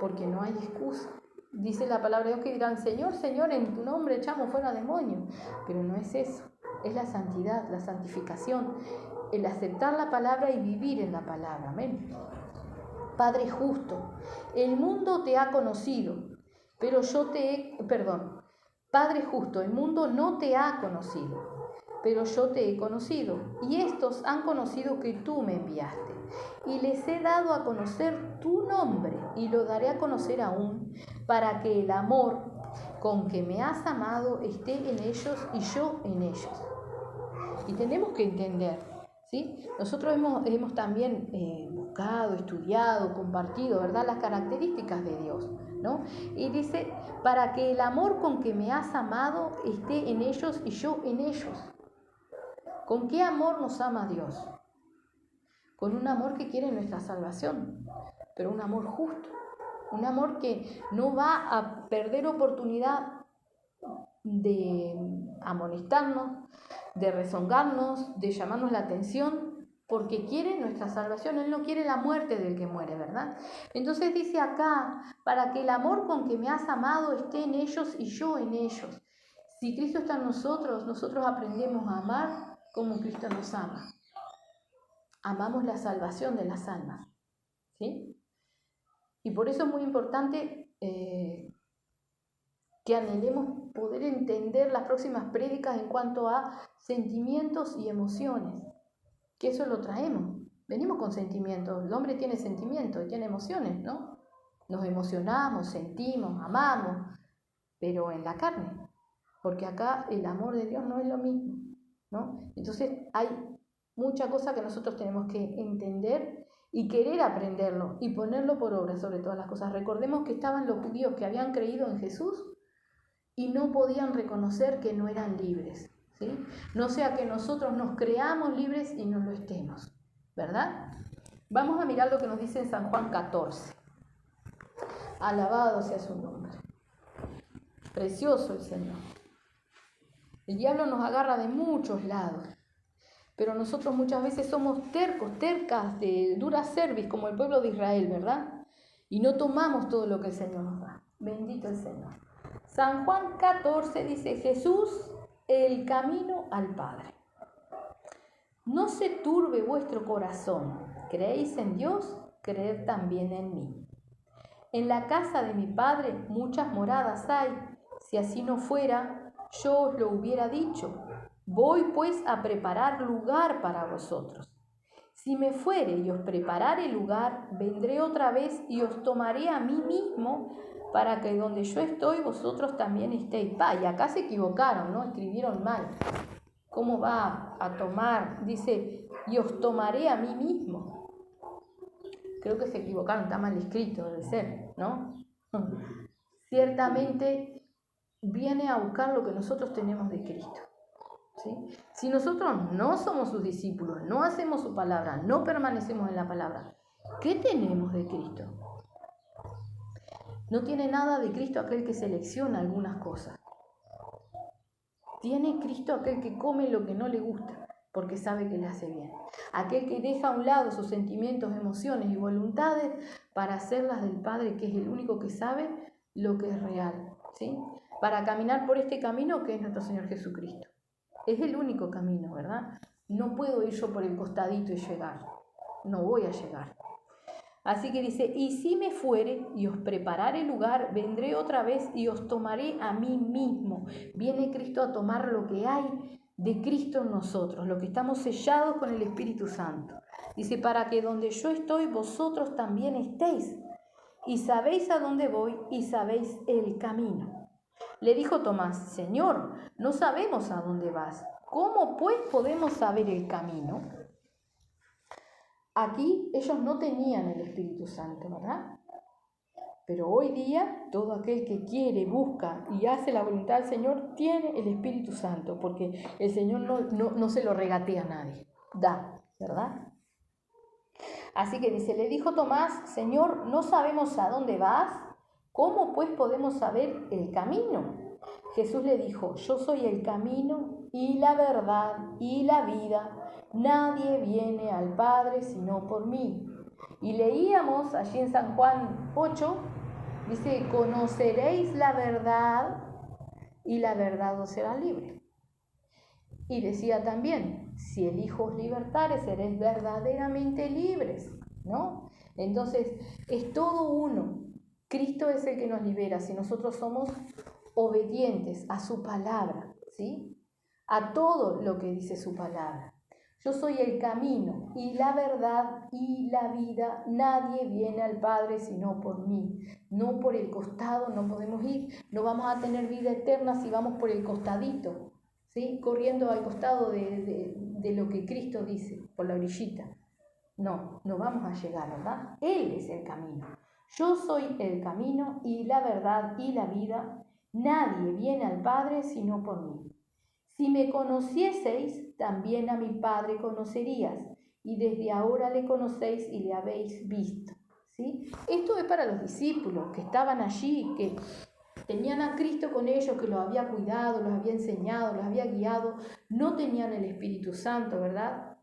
Porque no hay excusa. Dice la palabra de Dios que dirán, Señor, Señor, en tu nombre echamos fuera demonios. Pero no es eso, es la santidad, la santificación, el aceptar la palabra y vivir en la palabra. Amén. Padre justo, el mundo te ha conocido, pero yo te he... Padre justo, el mundo no te ha conocido, pero yo te he conocido, y estos han conocido que tú me enviaste, y les he dado a conocer tu nombre, y lo daré a conocer aún, para que el amor con que me has amado esté en ellos y yo en ellos. Y tenemos que entender, ¿sí? Nosotros hemos también buscado, estudiado, compartido, ¿verdad?, las características de Dios, ¿no? Y dice, para que el amor con que me has amado esté en ellos y yo en ellos. ¿Con qué amor nos ama Dios? Con un amor que quiere nuestra salvación, pero un amor justo, un amor que no va a perder oportunidad de amonestarnos, de rezongarnos, de llamarnos la atención, porque quiere nuestra salvación. Él no quiere la muerte del que muere, ¿verdad? Entonces dice acá, para que el amor con que me has amado esté en ellos y yo en ellos. Si Cristo está en nosotros, nosotros aprendemos a amar como Cristo nos ama. Amamos la salvación de las almas, ¿sí? Y por eso es muy importante que anhelemos poder entender las próximas prédicas en cuanto a sentimientos y emociones, que eso lo traemos. Venimos con sentimientos, el hombre tiene sentimientos, tiene emociones, ¿no? Nos emocionamos, sentimos, amamos, pero en la carne, porque acá el amor de Dios no es lo mismo, ¿no? Entonces hay mucha cosa que nosotros tenemos que entender y querer aprenderlo y ponerlo por obra sobre todas las cosas. Recordemos que estaban los judíos que habían creído en Jesús y no podían reconocer que no eran libres, ¿sí? No sea que nosotros nos creamos libres y no lo estemos, ¿verdad? Vamos a mirar lo que nos dice en San Juan 14. Alabado sea su nombre. Precioso el Señor. El diablo nos agarra de muchos lados, pero nosotros muchas veces somos tercos, tercas, de dura cerviz, como el pueblo de Israel, ¿verdad? Y no tomamos todo lo que el Señor nos da. Bendito el Señor. San Juan 14 dice: Jesús, el camino al Padre. No se turbe vuestro corazón. ¿Creéis en Dios? Creed también en mí. En la casa de mi Padre muchas moradas hay. Si así no fuera, yo os lo hubiera dicho. Voy pues a preparar lugar para vosotros. Si me fuere y os preparare lugar, vendré otra vez y os tomaré a mí mismo, para que donde yo estoy, vosotros también estéis. Y acá se equivocaron, ¿no? Escribieron mal. ¿Cómo va a tomar? Dice, y os tomaré a mí mismo. Creo que se equivocaron, está mal escrito, debe ser, ¿no? Ciertamente viene a buscar lo que nosotros tenemos de Cristo, ¿sí? Si nosotros no somos sus discípulos, no hacemos su palabra, no permanecemos en la palabra, ¿qué tenemos de Cristo? No tiene nada de Cristo aquel que selecciona algunas cosas. Tiene Cristo aquel que come lo que no le gusta, porque sabe que le hace bien. Aquel que deja a un lado sus sentimientos, emociones y voluntades para hacerlas del Padre, que es el único que sabe lo que es real, ¿sí? Para caminar por este camino que es nuestro Señor Jesucristo. Es el único camino, ¿verdad? No puedo ir yo por el costadito y llegar. No voy a llegar. Así que dice, y si me fuere y os preparare lugar, vendré otra vez y os tomaré a mí mismo. Viene Cristo a tomar lo que hay de Cristo en nosotros, lo que estamos sellados con el Espíritu Santo. Dice, para que donde yo estoy, vosotros también estéis. Y sabéis a dónde voy y sabéis el camino. Le dijo Tomás, Señor, no sabemos a dónde vas. ¿Cómo pues podemos saber el camino? Aquí ellos no tenían el Espíritu Santo, ¿verdad? Pero hoy día todo aquel que quiere, busca y hace la voluntad del Señor tiene el Espíritu Santo, porque el Señor no se lo regatea a nadie, da, ¿verdad? Así que dice, le dijo Tomás, Señor, no sabemos a dónde vas, ¿cómo pues podemos saber el camino? Jesús le dijo, yo soy el camino y la verdad y la vida. Nadie viene al Padre sino por mí. Y leíamos allí en San Juan 8, dice, conoceréis la verdad y la verdad os será libre. Y decía también, si el Hijo os libertare, seréis verdaderamente libres, ¿no? Entonces, es todo uno. Cristo es el que nos libera si nosotros somos obedientes a su palabra, ¿sí? A todo lo que dice su palabra. Yo soy el camino y la verdad y la vida. Nadie viene al Padre sino por mí. No por el costado no podemos ir. No vamos a tener vida eterna si vamos por el costadito, ¿sí? Corriendo al costado de lo que Cristo dice, por la orillita. No vamos a llegar, ¿verdad? Él es el camino. Yo soy el camino y la verdad y la vida. Nadie viene al Padre sino por mí. Si me conocieseis, también a mi Padre conocerías, y desde ahora le conocéis y le habéis visto, ¿sí? Esto es para los discípulos que estaban allí, que tenían a Cristo con ellos, que los había cuidado, los había enseñado, los había guiado. No tenían el Espíritu Santo, ¿verdad?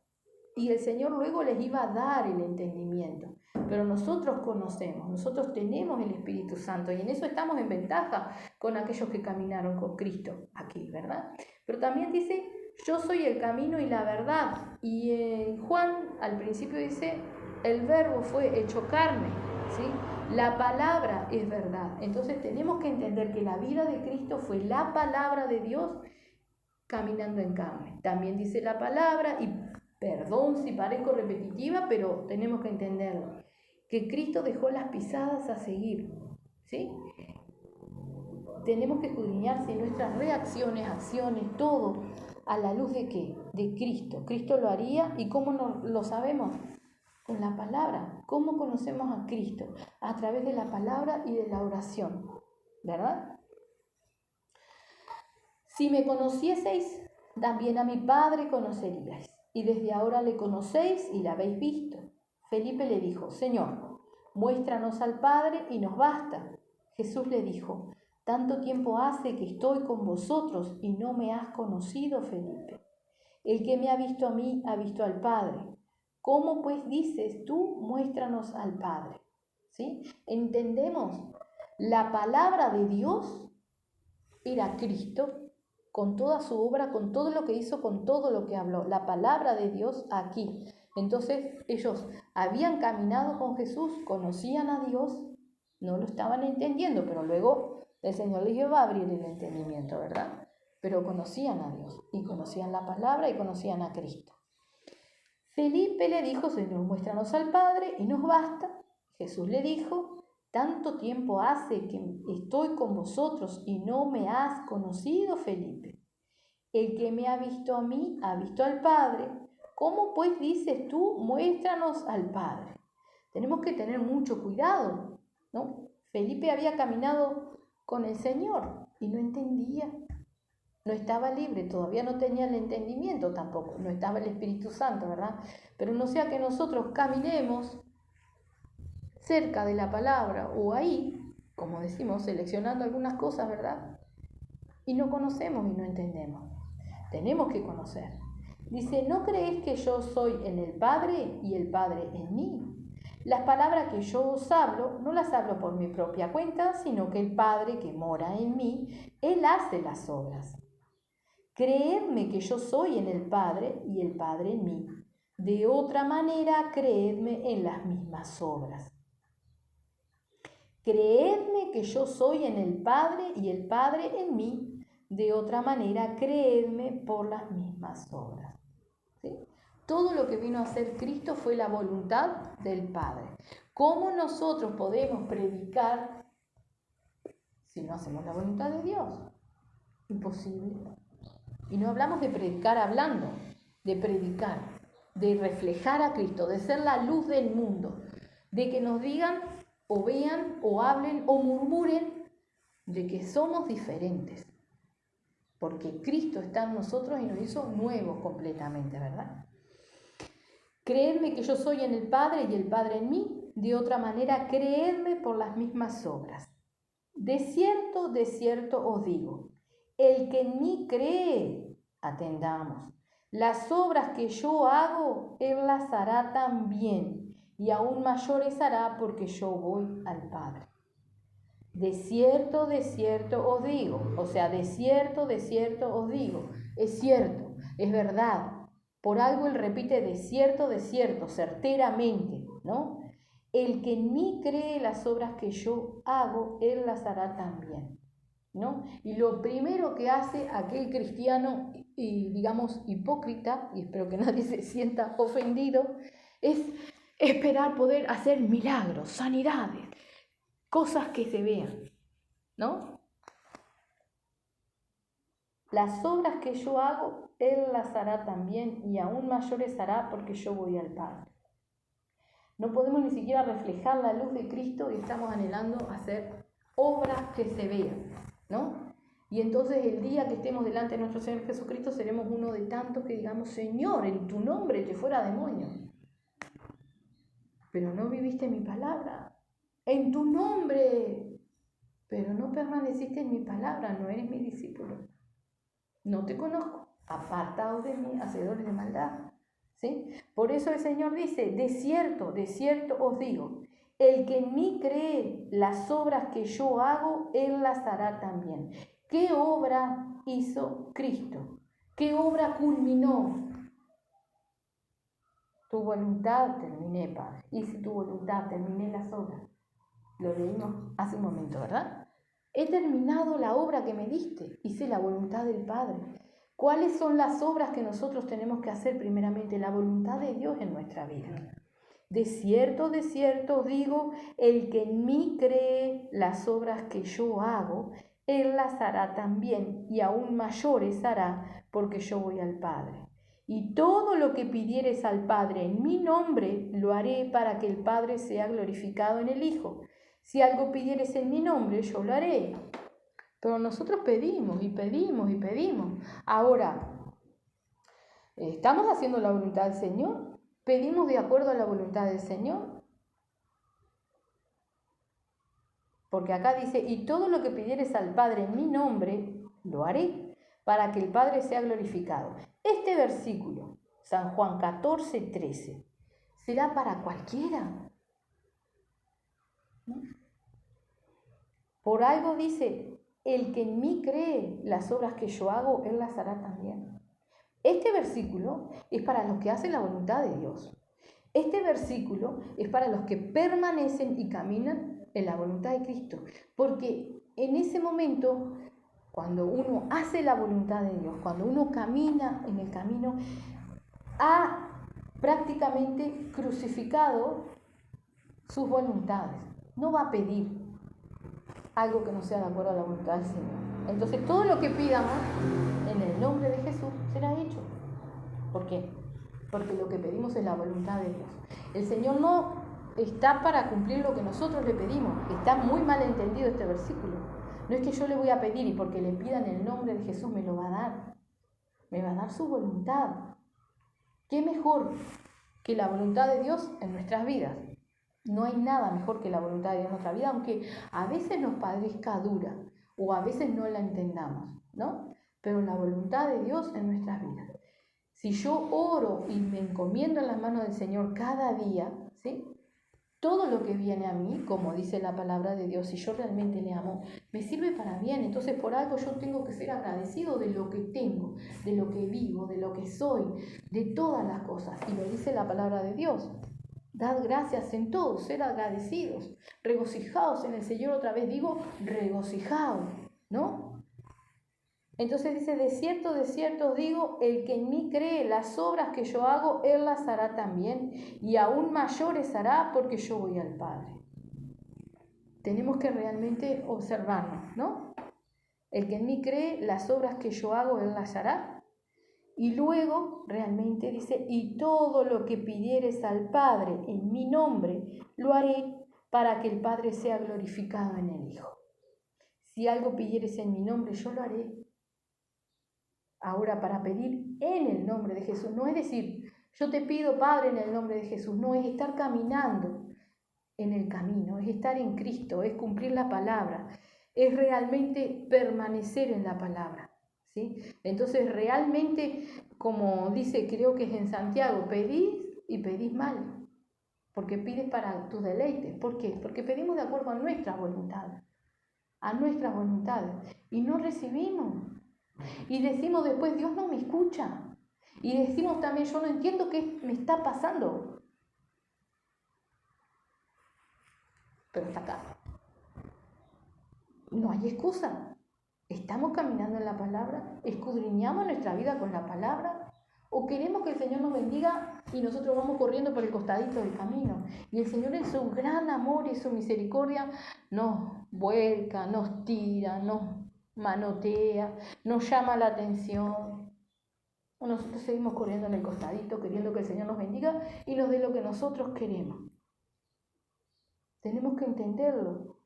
Y el Señor luego les iba a dar el entendimiento. Pero nosotros conocemos, nosotros tenemos el Espíritu Santo y en eso estamos en ventaja con aquellos que caminaron con Cristo aquí, ¿verdad? Pero también dice, yo soy el camino y la verdad. Y en Juan al principio dice, el verbo fue hecho carne, ¿sí? La palabra es verdad. Entonces tenemos que entender que la vida de Cristo fue la palabra de Dios caminando en carne. También dice la palabra, y perdón si parezco repetitiva, pero tenemos que entenderlo, que Cristo dejó las pisadas a seguir, ¿sí? Tenemos que escudriñar si nuestras reacciones, acciones, todo, a la luz de ¿qué? De Cristo. Cristo lo haría, ¿y cómo lo sabemos? Con la palabra. ¿Cómo conocemos a Cristo? A través de la palabra y de la oración, ¿verdad? Si me conocieseis, también a mi Padre conoceríais, y desde ahora le conocéis y le habéis visto. Felipe le dijo, Señor, muéstranos al Padre y nos basta. Jesús le dijo, tanto tiempo hace que estoy con vosotros y no me has conocido, Felipe. El que me ha visto a mí ha visto al Padre. ¿Cómo pues dices tú, muéstranos al Padre? ¿Sí? ¿Entendemos? La palabra de Dios era Cristo, con toda su obra, con todo lo que hizo, con todo lo que habló. La palabra de Dios aquí. Entonces ellos habían caminado con Jesús, conocían a Dios, no lo estaban entendiendo, pero luego el Señor les iba a abrir el entendimiento, ¿verdad? Pero conocían a Dios y conocían la palabra y conocían a Cristo. Felipe le dijo, Señor, muéstranos al Padre y nos basta. Jesús le dijo, tanto tiempo hace que estoy con vosotros y no me has conocido, Felipe. El que me ha visto a mí ha visto al Padre. ¿Cómo pues dices tú, muéstranos al Padre? Tenemos que tener mucho cuidado, ¿no? Felipe había caminado con el Señor y no entendía. No estaba libre, todavía no tenía el entendimiento tampoco, no estaba el Espíritu Santo, ¿verdad? Pero no sea que nosotros caminemos cerca de la palabra o ahí, como decimos, seleccionando algunas cosas, ¿verdad? Y no conocemos y no entendemos. Tenemos que conocer. Dice, ¿no creéis que yo soy en el Padre y el Padre en mí? Las palabras que yo os hablo, no las hablo por mi propia cuenta, sino que el Padre que mora en mí, Él hace las obras. Creedme que yo soy en el Padre y el Padre en mí. De otra manera, creedme en las mismas obras. Creedme que yo soy en el Padre y el Padre en mí. De otra manera, creedme por las mismas obras. ¿Sí? Todo lo que vino a hacer Cristo fue la voluntad del Padre. ¿Cómo nosotros podemos predicar si no hacemos la voluntad de Dios? Imposible. Y no hablamos de predicar hablando, de predicar, de reflejar a Cristo, de ser la luz del mundo, de que nos digan o vean o hablen o murmuren de que somos diferentes, porque Cristo está en nosotros y nos hizo nuevos completamente, ¿verdad? Creedme que yo soy en el Padre y el Padre en mí, de otra manera creedme por las mismas obras. De cierto os digo, el que en mí cree, atendamos, las obras que yo hago, él las hará también, y aún mayores hará porque yo voy al Padre. De cierto os digo, o sea, de cierto os digo, es cierto, es verdad. Por algo él repite de cierto, certeramente, ¿no? El que en mí cree las obras que yo hago, él las hará también, ¿no? Y lo primero que hace aquel cristiano, y digamos hipócrita, y espero que nadie se sienta ofendido, es esperar poder hacer milagros, sanidades, cosas que se vean, ¿no? Las obras que yo hago, él las hará también, y aún mayores hará porque yo voy al Padre. No podemos ni siquiera reflejar la luz de Cristo y estamos anhelando hacer obras que se vean, ¿no? Y entonces el día que estemos delante de nuestro Señor Jesucristo seremos uno de tantos que digamos, Señor, en tu nombre te fuera demonio. Pero no viviste mi palabra. En tu nombre. Pero no permaneciste en mi palabra, no eres mi discípulo. No te conozco. Apartaos de mí, hacedores de maldad. ¿Sí? Por eso el Señor dice, de cierto os digo, el que en mí cree las obras que yo hago, él las hará también. ¿Qué obra hizo Cristo? ¿Qué obra culminó? Tu voluntad terminé, Padre. Hice tu voluntad, terminé las obras. Lo leímos hace un momento, ¿verdad? He terminado la obra que me diste, hice la voluntad del Padre. ¿Cuáles son las obras que nosotros tenemos que hacer? Primeramente, la voluntad de Dios en nuestra vida. De cierto os digo, el que en mí cree las obras que yo hago, él las hará también, y aún mayores hará, porque yo voy al Padre. Y todo lo que pidieres al Padre en mi nombre, lo haré para que el Padre sea glorificado en el Hijo. Si algo pidieres en mi nombre, yo lo haré. Pero nosotros pedimos y pedimos y pedimos. Ahora, ¿estamos haciendo la voluntad del Señor? ¿Pedimos de acuerdo a la voluntad del Señor? Porque acá dice, y todo lo que pidieres al Padre en mi nombre, lo haré, para que el Padre sea glorificado. Este versículo, San Juan 14:13, ¿será para cualquiera? ¿No? Por algo dice, el que en mí cree las obras que yo hago, él las hará también. Este versículo es para los que hacen la voluntad de Dios. Este versículo es para los que permanecen y caminan en la voluntad de Cristo. Porque en ese momento, cuando uno hace la voluntad de Dios, cuando uno camina en el camino, ha prácticamente crucificado sus voluntades. No va a pedir algo que no sea de acuerdo a la voluntad del Señor. Entonces todo lo que pidamos en el nombre de Jesús será hecho. ¿Por qué? Porque lo que pedimos es la voluntad de Dios. El Señor no está para cumplir lo que nosotros le pedimos. Está muy mal entendido este versículo. No es que yo le voy a pedir y porque le pida en el nombre de Jesús me lo va a dar. Me va a dar su voluntad. ¿Qué mejor que la voluntad de Dios en nuestras vidas? No hay nada mejor que la voluntad de Dios en nuestra vida, aunque a veces nos parezca dura o a veces no la entendamos, ¿no? Pero la voluntad de Dios en nuestras vidas. Si yo oro y me encomiendo en las manos del Señor cada día, ¿sí? Todo lo que viene a mí, como dice la palabra de Dios, si yo realmente le amo, me sirve para bien. Entonces por algo yo tengo que ser agradecido de lo que tengo, de lo que vivo, de lo que soy, de todas las cosas. Y lo dice la palabra de Dios. Dad gracias en todo, ser agradecidos, regocijados en el Señor. Otra vez digo, regocijados, ¿no? Entonces dice, de cierto os digo, el que en mí cree las obras que yo hago, él las hará también, y aún mayores hará, porque yo voy al Padre. Tenemos que realmente observarnos, ¿no? El que en mí cree las obras que yo hago, él las hará. Y luego realmente dice, y todo lo que pidieres al Padre en mi nombre, lo haré para que el Padre sea glorificado en el Hijo. Si algo pidieres en mi nombre, yo lo haré. Ahora, para pedir en el nombre de Jesús, no es decir, yo te pido, Padre, en el nombre de Jesús, no, es estar caminando en el camino, es estar en Cristo, es cumplir la palabra, es realmente permanecer en la palabra. ¿Sí? Entonces realmente, como dice, creo que es en Santiago, pedís y pedís mal, porque pides para tus deleites. ¿Por qué? Porque pedimos de acuerdo a nuestras voluntades, y no recibimos. Y decimos después, Dios no me escucha. Y decimos también, yo no entiendo qué me está pasando. Pero está acá. No hay excusa. ¿Estamos caminando en la palabra? ¿Escudriñamos nuestra vida con la palabra? ¿O queremos que el Señor nos bendiga y nosotros vamos corriendo por el costadito del camino? Y el Señor en su gran amor y su misericordia nos vuelca, nos tira, nos manotea, nos llama la atención. Nosotros seguimos corriendo en el costadito queriendo que el Señor nos bendiga y nos dé lo que nosotros queremos. Tenemos que entenderlo.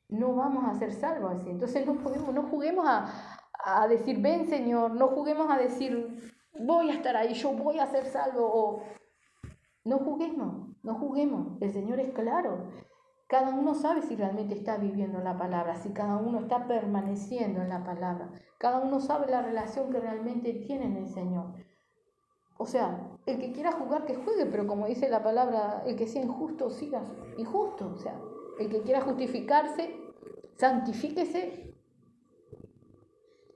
No vamos a ser salvos así. Entonces no juguemos a decir, ven Señor, no juguemos a decir, voy a estar ahí, yo voy a ser salvo. O no juguemos. El Señor es claro. Cada uno sabe si realmente está viviendo la palabra, si cada uno está permaneciendo en la palabra. Cada uno sabe la relación que realmente tiene en el Señor. O sea, el que quiera jugar, que juegue, pero como dice la palabra, el que sea injusto, siga injusto. O sea, el que quiera justificarse, santifíquese.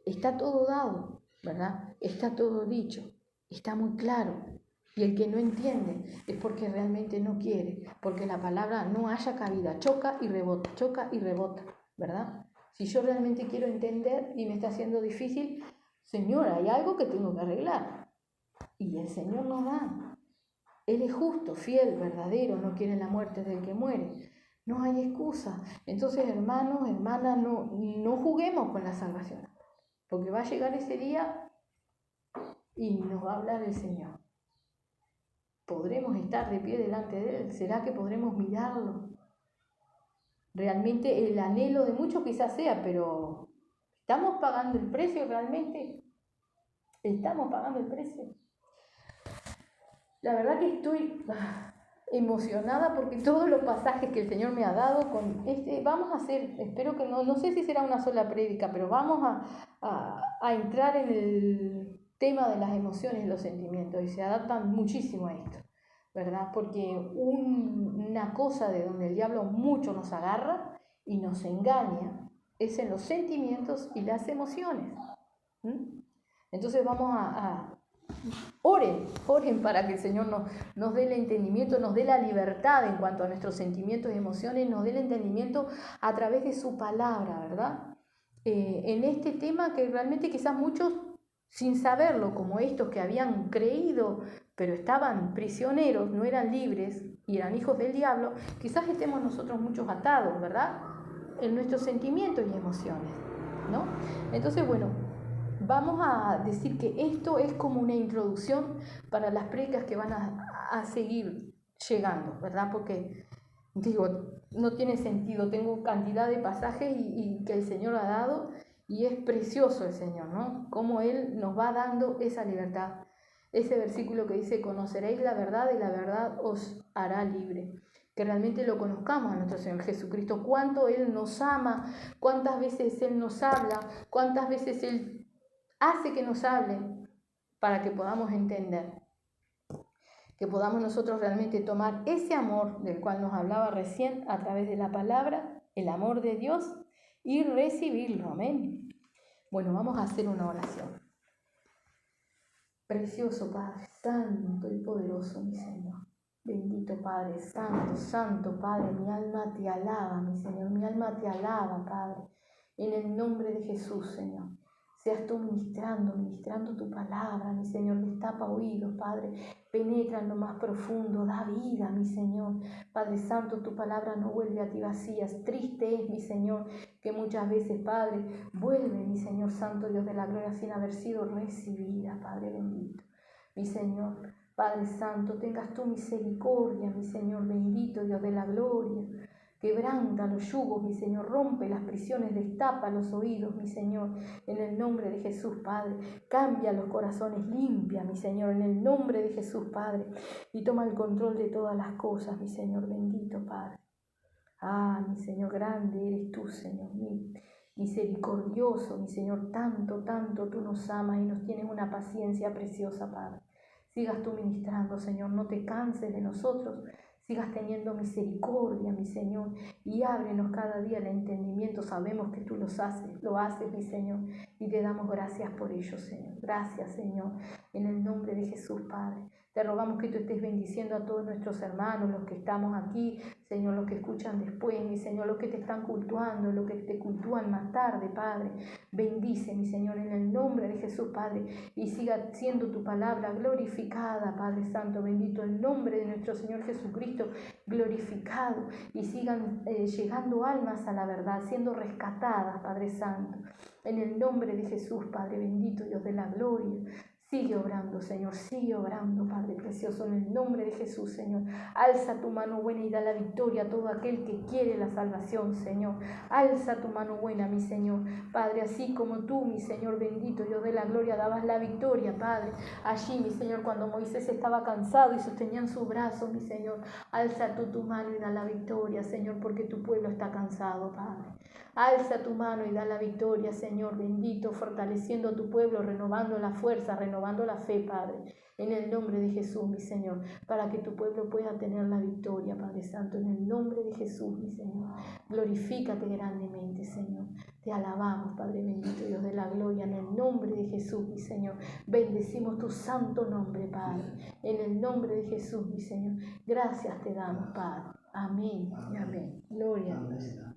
Está todo dado, ¿verdad? Está todo dicho, está muy claro. Y el que no entiende es porque realmente no quiere, porque la palabra no haya cabida, choca y rebota, ¿verdad? Si yo realmente quiero entender y me está haciendo difícil, Señor, hay algo que tengo que arreglar. Y el Señor nos da. Él es justo, fiel, verdadero, no quiere la muerte del que muere. No hay excusa. Entonces, hermanos, hermanas, no juguemos con la salvación. Porque va a llegar ese día y nos va a hablar el Señor. ¿Podremos estar de pie delante de Él? ¿Será que podremos mirarlo? Realmente el anhelo de muchos quizás sea, pero ¿estamos pagando el precio realmente? ¿Estamos pagando el precio? La verdad que estoy emocionada porque todos los pasajes que el Señor me ha dado, vamos a hacer, espero que no sé si será una sola prédica, pero vamos a entrar en el tema de las emociones y los sentimientos, y se adaptan muchísimo a esto, ¿verdad? Porque una cosa de donde el diablo mucho nos agarra y nos engaña es en los sentimientos y las emociones. Entonces vamos Oren para que el Señor nos dé el entendimiento, nos dé la libertad en cuanto a nuestros sentimientos y emociones, nos dé el entendimiento a través de su palabra, ¿verdad? En este tema que realmente quizás muchos, sin saberlo, como estos que habían creído, pero estaban prisioneros, no eran libres y eran hijos del diablo, quizás estemos nosotros muchos atados, ¿verdad? En nuestros sentimientos y emociones, ¿no? Entonces, bueno, vamos a decir que esto es como una introducción para las prédicas que van a seguir llegando, ¿verdad? Porque, digo, no tiene sentido, tengo cantidad de pasajes y que el Señor ha dado, y es precioso el Señor, ¿no? Cómo Él nos va dando esa libertad. Ese versículo que dice, conoceréis la verdad y la verdad os hará libre. Que realmente lo conozcamos a nuestro Señor Jesucristo, cuánto Él nos ama, cuántas veces Él nos habla, cuántas veces Él hace que nos hable para que podamos entender, que podamos nosotros realmente tomar ese amor del cual nos hablaba recién a través de la palabra, el amor de Dios, y recibirlo. Amén. Bueno, vamos a hacer una oración. Precioso Padre, santo y poderoso mi Señor. Bendito Padre, santo, santo Padre, mi alma te alaba, mi Señor, mi alma te alaba, Padre, en el nombre de Jesús, Señor. Seas tú ministrando tu palabra, mi Señor, destapa oídos, Padre, penetra en lo más profundo, da vida, mi Señor. Padre Santo, tu palabra no vuelve a ti vacías. Triste es, mi Señor, que muchas veces, Padre, vuelve, mi Señor Santo, Dios de la gloria, sin haber sido recibida, Padre bendito. Mi Señor, Padre Santo, tengas tu misericordia, mi Señor bendito, Dios de la gloria. Quebranta los yugos, mi Señor, rompe las prisiones, destapa los oídos, mi Señor, en el nombre de Jesús, Padre. Cambia los corazones, limpia, mi Señor, en el nombre de Jesús, Padre. Y toma el control de todas las cosas, mi Señor, bendito, Padre. Mi Señor, grande eres tú, Señor mío. Misericordioso, mi Señor, tanto, tanto tú nos amas y nos tienes una paciencia preciosa, Padre. Sigas tú ministrando, Señor, no te canses de nosotros. Sigas teniendo misericordia, mi Señor, y ábrenos cada día el entendimiento. Sabemos que tú lo haces, mi Señor, y te damos gracias por ello, Señor. Gracias, Señor, en el nombre de Jesús, Padre. Te rogamos que tú estés bendiciendo a todos nuestros hermanos, los que estamos aquí, Señor, los que escuchan después, mi Señor, los que te están cultuando, los que te cultúan más tarde, Padre. Bendice, mi Señor, en el nombre de Jesús, Padre, y siga siendo tu palabra glorificada, Padre Santo, bendito el nombre de nuestro Señor Jesucristo, glorificado, y sigan llegando almas a la verdad, siendo rescatadas, Padre Santo, en el nombre de Jesús, Padre bendito, Dios de la gloria. Sigue obrando, Señor, sigue obrando, Padre precioso, en el nombre de Jesús, Señor. Alza tu mano buena y da la victoria a todo aquel que quiere la salvación, Señor. Alza tu mano buena, mi Señor. Padre, así como tú, mi Señor bendito, Dios de la gloria, dabas la victoria, Padre. Allí, mi Señor, cuando Moisés estaba cansado y sostenía en sus brazos, mi Señor, alza tú tu mano y da la victoria, Señor, porque tu pueblo está cansado, Padre. Alza tu mano y da la victoria, Señor bendito, fortaleciendo a tu pueblo, renovando la fuerza, renovando la fe, Padre, en el nombre de Jesús, mi Señor, para que tu pueblo pueda tener la victoria, Padre Santo, en el nombre de Jesús, mi Señor. Glorifícate grandemente, Señor. Te alabamos, Padre bendito, Dios de la gloria, en el nombre de Jesús, mi Señor. Bendecimos tu santo nombre, Padre, en el nombre de Jesús, mi Señor. Gracias te damos, Padre. Amén y amén. Gloria a Dios.